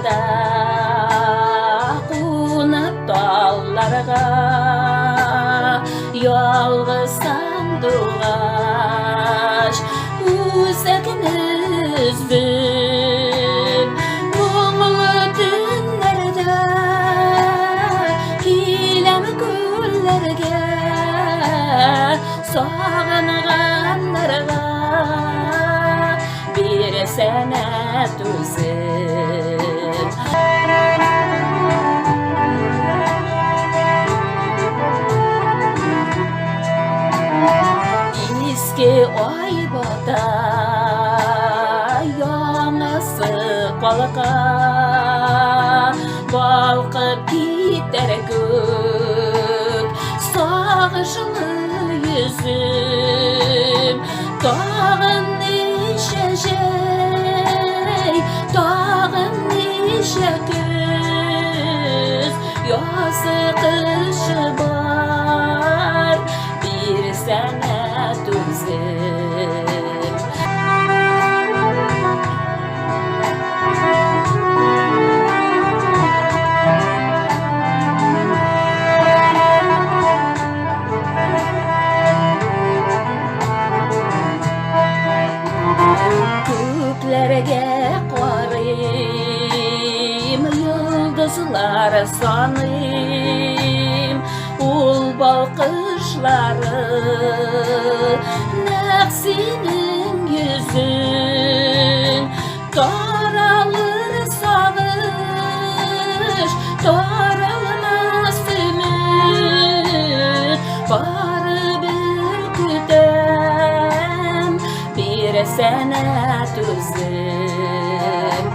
da qunub dallarga yalğız sandıgaş uzakını üzüp muğlu dünlerde kilem güllerge sağınğanlarga bir senet üzüp eski ayvada yanası balqa balqıp gider gök sağışlı yüzüm dağın nişecey dağın nişeküz yazı kışı var bir sene Göklerge qarayım, yıldızlar sanayım, ul balqışları naq senin yüzün daralır sağış daralmaz ümit bari bir güdem bir senet üzüm